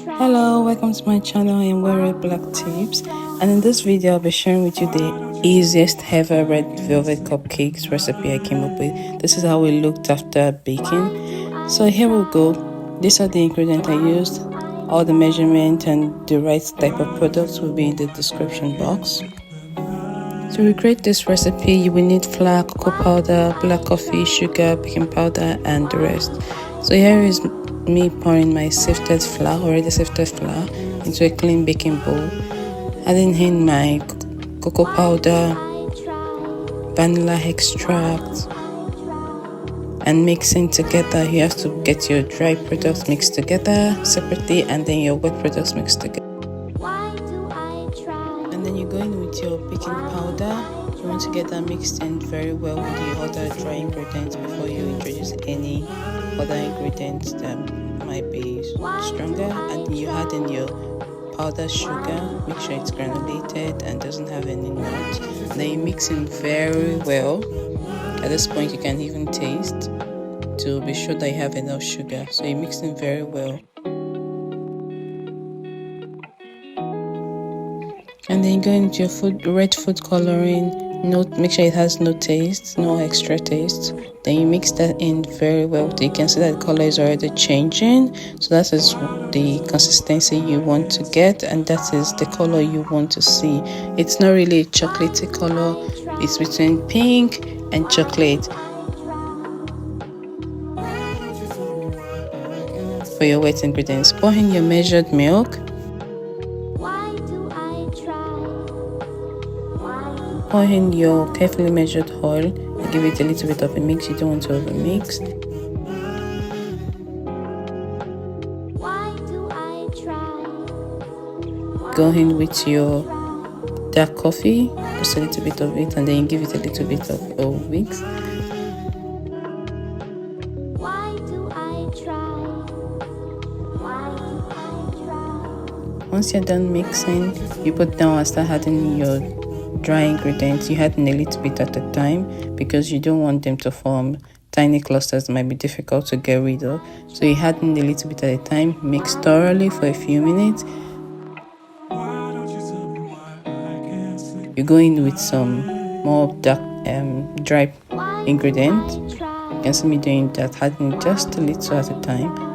Hello, welcome to my channel and Red Black Tips, and in this video I'll be sharing with you the easiest ever red velvet cupcakes recipe I came up with. This is how it looked after baking. So here we go. These are the ingredients I used. All the measurement and the right type of products will be in the description box. To recreate this recipe, you will need flour, cocoa powder, black coffee, sugar, baking powder, and the rest. So here is me pouring my sifted flour, already sifted flour, into a clean baking bowl, adding in my cocoa powder, vanilla extract, and mixing together. You have to get your dry products mixed together separately and then your wet products mixed together. And then you go in with your baking powder. You want to get that mixed in very well with the other dry ingredients before you introduce any other ingredients that might be stronger. And then you add in your powdered sugar. Make sure it's granulated and doesn't have any nuts. Then you mix in very well. At this point you can even taste to be sure that you have enough sugar. So you mix in very well. And then you go into your red food coloring. Make sure it has no taste, no extra taste. Then you mix that in very well. You can see that the color is already changing. So that is the consistency you want to get, and that is the color you want to see. It's not really a chocolatey color. It's between pink and chocolate. For your wet ingredients, pour in your measured milk. Pour in your carefully measured oil and give it a little bit of a mix. You don't want to over mix. Go in with your dark coffee, just a little bit of it, and then you give it a little bit of a mix. Once you're done mixing, you put down and start adding your dry ingredients. You add in a little bit at a time because you don't want them to form tiny clusters that might be difficult to get rid of. So you add in a little bit at a time, mix thoroughly for a few minutes. You go in with some more dark dry ingredients. You can see me doing that, adding just a little at a time.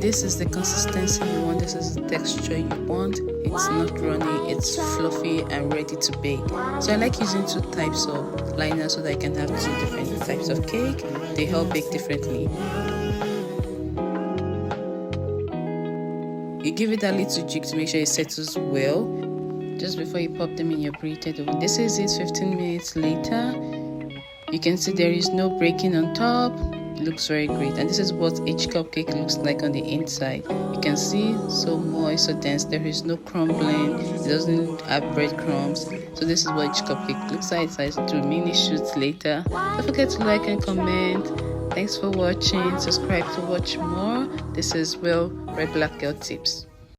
This is the consistency you want, this is the texture you want. It's not runny, it's fluffy and ready to bake. So I like using two types of liners so that I can have two different types of cake. They help bake differently. You give it a little jig to make sure it settles well just before you pop them in your preheated oven. This is it 15 minutes later. You can see there is no breaking on top. Looks very great, and this is what each cupcake looks like on the inside. You can see so moist, so dense. There is no crumbling, it doesn't have breadcrumbs. So this is what each cupcake looks like. So I do mini shoots later. Don't forget to like and comment. Thanks for watching. Subscribe to watch more. This is Red Black Girl Tips.